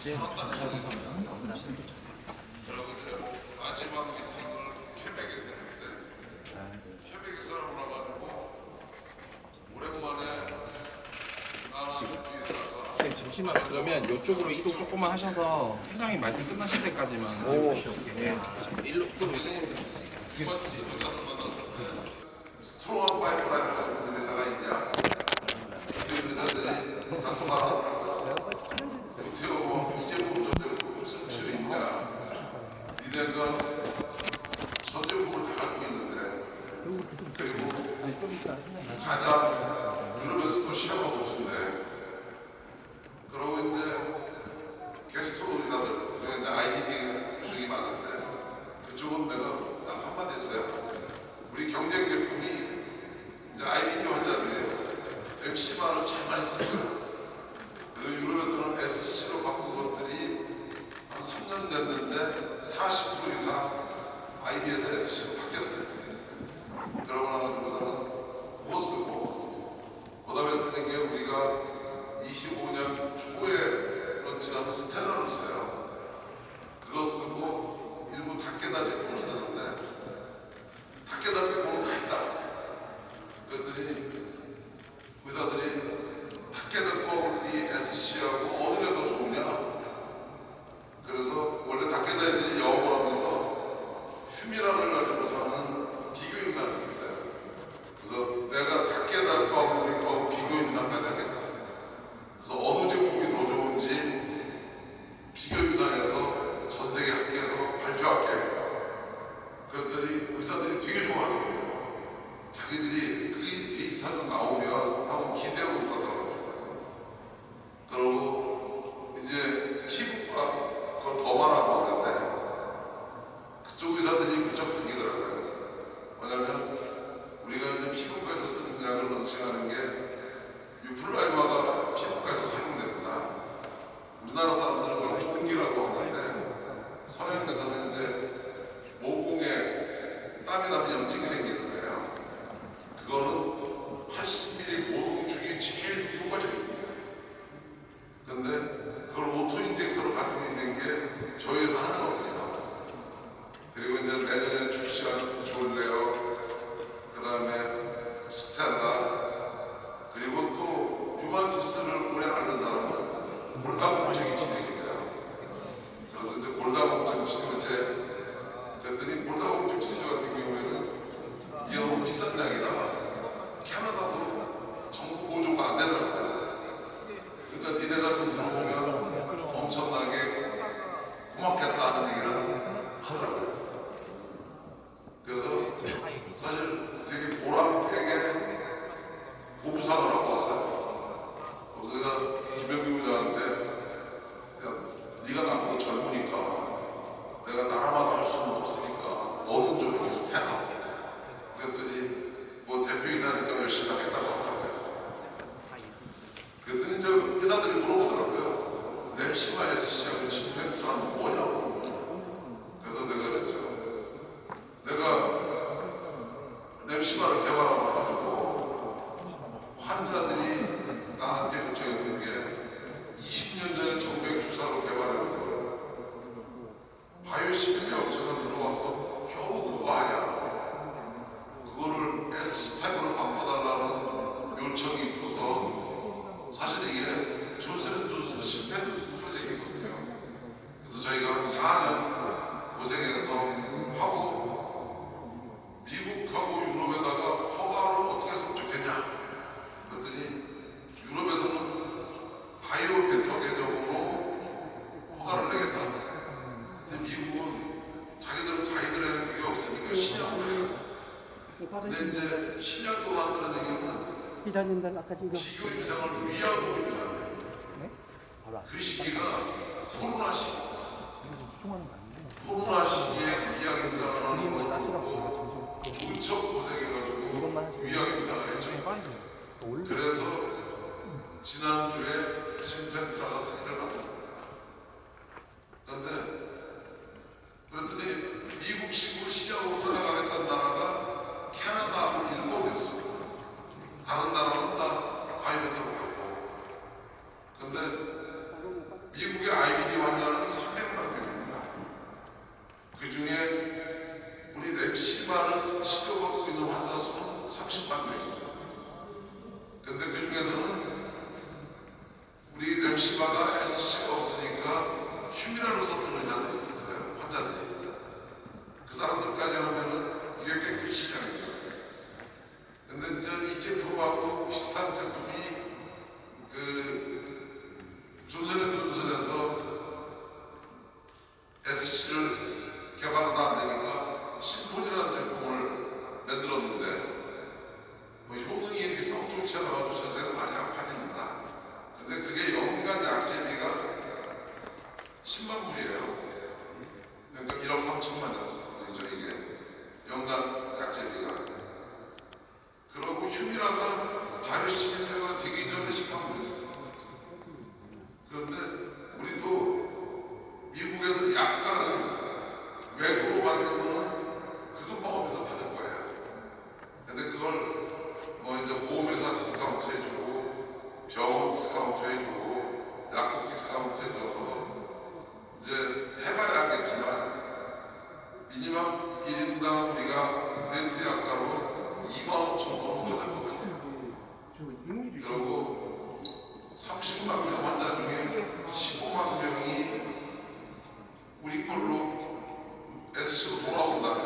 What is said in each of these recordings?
마지막 미팅을 퀘벡에서 했는데 퀘벡에서 올라가지고 오랜만에 나랑 뒤에다가 선생님 잠시만 그러면 이쪽으로 이동 조금만 하셔서 회장님 말씀 끝나실 때까지만 일로 좀 이쪽으로 스트롱한 파이프라인을 회사가 있냐? 그 회사들이 다 말하더라고요. 구태여 이제부터 저제품 무슨 필요 있냐? 니네가 전제품을 다 갖고 있는데 그리고 가장 유럽에서도 시험하고 없는데 그러고 이제 게스트 의사들 그리고 이제 IBD 중이 많은데 그쪽은 내가 딱 한마디 했어요. 우리 경쟁 제품이 이제 IBD 환자들이에요. 엑시마를 잘 많이 쓰고요. 그리고 유럽에서는 SC로 바꾼 것들이 한 3년 됐는데 40% 이상 IB에서 SC로 바뀌었어요. 그러고 나서는 그거 쓰고 그 다음에 쓰는 게 우리가 25년 초에 런칭하는 스텔라를 써요. 그거 쓰고 일부 다케다 제품을 쓰는데 다케다 제품은 다 있다. 그랬더니 의사들이 다케다 거 이 SC하고 어느 게 더 좋으냐? 그래서 원래 다케다 애들이 영업을 하면서 휴미라를 가지고서는 비교 임상을 했었어요. 그래서 내가 다케다 거하고 우리 거하고 비교 임상까지 하겠다. 그래서 어느 제품이 더 좋은지 비교 임상에서 전 세계 학계에서 발표할게. 그랬더니 의사들이 되게 좋아하더라고요. 자기들이 그 데이터가 나오면 하고 기대하고 있었더라고요. 그러고 이제 피부과 그걸 더 말하고 하는데 그쪽 의사들이 무척 반기더라고요. 왜냐면 우리가 이제 피부과에서 쓰는 약을 런칭하는 게 유플라이마가 피부과에서 사용되구나. 우리나라 사람들은 그걸 총기라고 하는데 서양에서는 이제 모공에 땀이 나면 염증이 생기는 거예요. 그거는 80mm 모공축이 제일 효과적입니다. 근데 그걸 오토 인젝터로 갖고 있는 게 저희 회사 하나거든요. 그리고 이제 내년에 출시한 졸레어, 그 다음에 스텔라, 그리고 또 유마티스를 오래 아는 사람은 골다공증이 진행이에요. 그래서 이제 골다공증 치료제, 그랬더니 골다공증 치료제 같은 경우에는 이게 너무 비싼 약이라 캐나다도 정부 보조가 안 되더라고요. 그러니까 니네가 좀 들어오면 엄청나게 고맙겠다는 얘기를 하더라고요. 그래서 사실 되게 보람되게 고부상을 하고 왔어요. 그래서 내가 김영규 부장한테 야, 네가 나보다 젊으니까 내가 나라마다 할 수는 없으니까 너는 좀 계속 해라. 그랬더니 뭐 대표이사니까 열심히 하겠다고 하더라고요. 그랬더니 이제 의사들이 물어보더라고요. 랩시마 SC하고 침팬트라는 뭐냐고. 그래서 내가 그랬죠. 내가 랩시마를 개발하고 가지고 환자들이 나한테 요청했던 게 20년 전에 정맥 주사로 개발해온 걸 바이오시민이 업체가 들어와서 겨우 그거 하냐. 그거를 S스텝으로 바꿔달라는 요청이 있어서 사실 이게 존슨앤존슨 실패 프로젝트이거든요. 그래서 저희가 한 4년 고생해서 하고 미국하고 유럽에다가 허가를 어떻게 했으면 좋겠냐. 그랬더니 유럽에서는 바이오 벤터 개념으로 허가를 내겠다. 근데 미국은 자기들 가이드라는 그게 없으니까 신약을 해요. 근데 이제 신약도 만드는 얘기는 기자님들 아까 지금 비교 임상을 위하고 임상을 네? 그 시기가 코로나 시기였어요. 추종하는 거 아닌데? 코로나 시기에 위약 임상을 하는 것도 무척 고생해가지고 위약 임상을 했죠. 그래서 지난주에 심펜트라가 승인을 받았어요. 그런데 그랬더니 미국식으로 시작으로 따라가겠다는 나라가 캐나다하고 일본이었습니다. 다른 나라는 다 바이오멘트로 갔고. 근데 미국의 IBD 미국시마다 SC가 없으니까 휴미라로 썼던 의사들이 있었어요. 환자들이. 그 사람들까지 하면은 이게 꽤 큰 시장이죠. 근데 이제 이 제품하고 비슷한 제품이 그 존슨앤존슨에서 SC를 개발도 안 되니까 심포이라는 제품을 만들었는데 뭐 효능이 이렇게 썩 좋지 않아가지고 자세히 많이 안 팔립니다. 근데 그게 연간 약제비가 10만 불이에요. 그러니까 1억 3천만 원이죠 이게 연간 약제비가. 그러고 휴미라가 바이오시민제가 되기 전에 10만 불이었어요. 그런데 우리도 미국에서 약간은 외국으로 받는 거는 그것 마음에서 받을 거예요. 근데 그걸 뭐 이제 보험회사 디스카운트 해주고 병원 디스카운트 해주고 약국 디스카운트 해줘서 이제 해봐야 알겠지만 미니멈 1인당 우리가 렌트 약가로 2만 5천 원 받을 것 같아요. 그리고 30만 명 환자 중에 15만 명이 우리 걸로 SC로 돌아온다면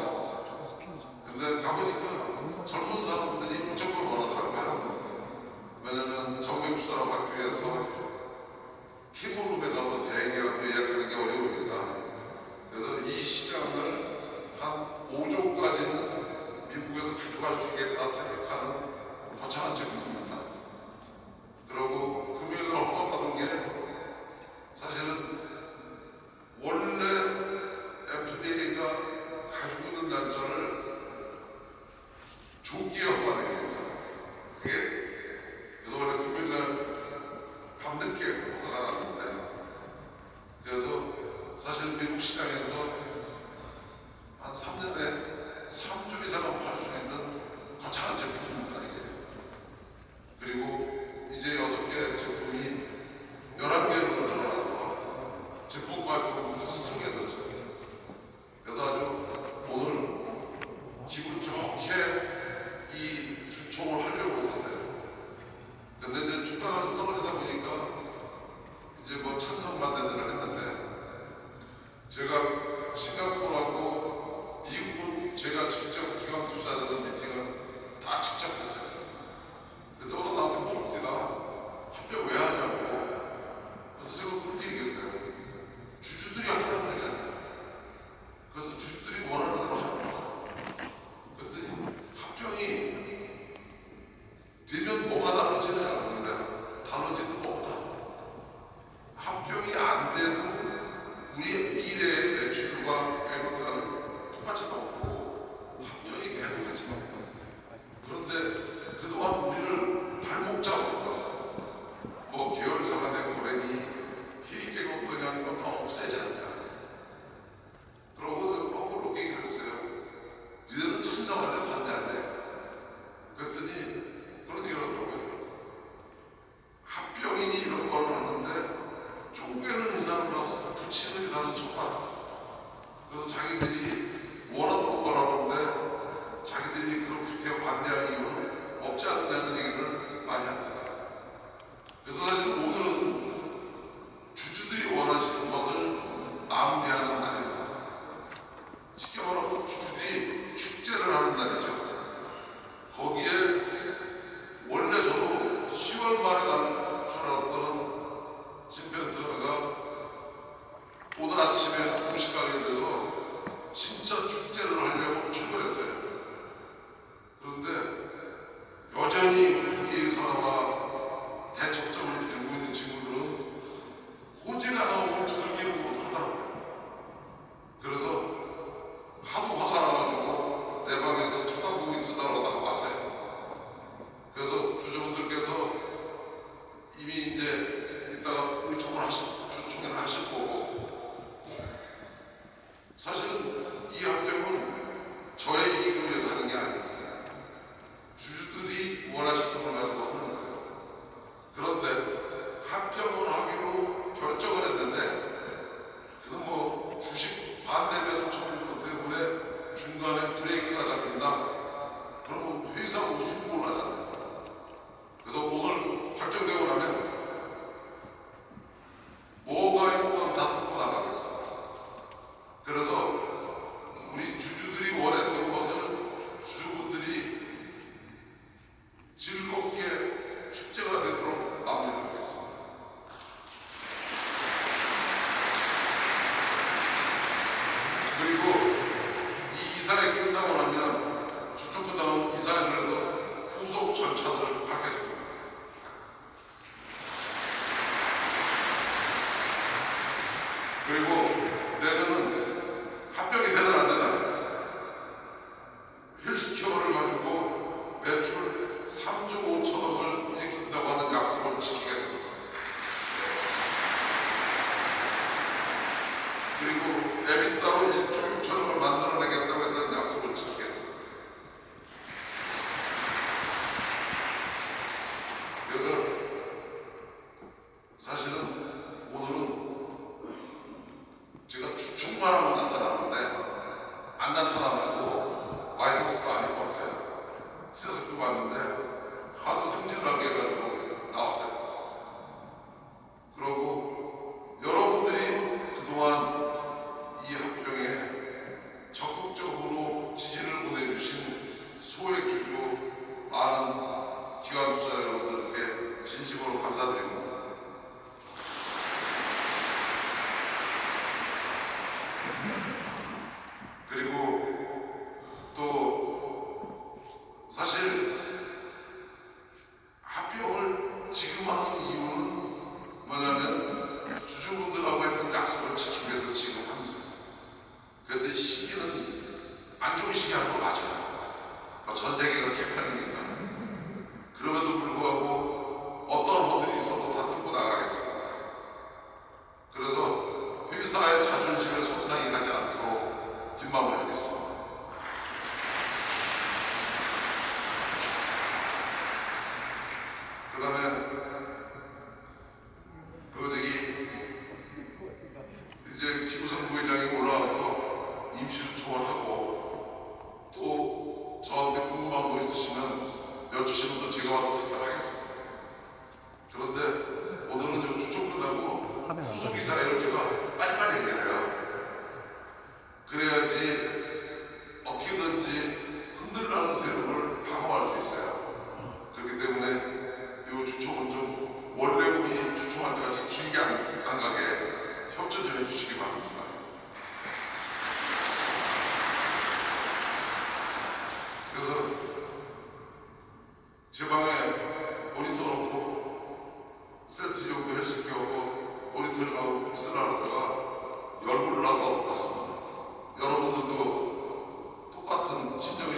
근데 가보니까 젊은 사람들이 무조건 원하더라고요. 왜냐면 정맥주사로 받기 위해서 피부룸에 가서 대기하고 예약하는 게 어려우니까. 그래서 이 시장을 한 5조까지는 미국에서 가져갈 수 있겠다 생각하는 거창한 제품입니다. 그리고 금요일날 허가받은 게 사실은 원래 FDA가 가지고 있는 단서를 조기에 허가하는 겁니다. 그게 그래서 원래 금요일날 밤늦게 허가가 나는데 그래서 사실 미국 시장에서 한 3년에 3조 이상은 팔 수 있는 거창한 제품입니다 이게. 그리고 이제 6개 제품이 11개로 늘어나서 제품 발표부터 스통해졌죠. 그래서 아주 오늘 기분 좋게 이 주총을 하려고 했었어요. 진심으로 감사드립니다. 그리고 또 사실 합병을 지금 하는 이유는 뭐냐면 주주분들하고 했던 약속을 지키기 위해서 지금 합니다. 그런데 시기는 안 좋은 시기 하는 거 맞아요. 전 세계가 개판이니까. 그럼에도 불구하고 어떤 허들이 있어도 다 뚫고 나가겠습니다. 그래서 회사의 자존심에 손상이 가지 않도록 뒷마무리하겠습니다. 그 다음에 이제 김우성 부회장이 올라와서 임시로 초월하고 또 저한테 궁금한 거 있으시면 여쭈시면 또 제가 와서 답변하겠습니다. 그런데 오늘은 요 추첨 끝나고 후속이사 이럴 때가 빨리빨리 얘기해요. 그래야지 어떻게든지 흔들려는 세력을 방어할 수 있어요. 그렇기 때문에 요 추첨은 좀 원래 우리 추첨할 때까지 길게 안 가게 협조 좀 해주시기 바랍니다. 그래서 제 방에 모니터 놓고 세트 정도 해줄 게 없고 모니터링하고 쓰라다가 열불을 나서 왔습니다. 여러분들도 똑같은 심정이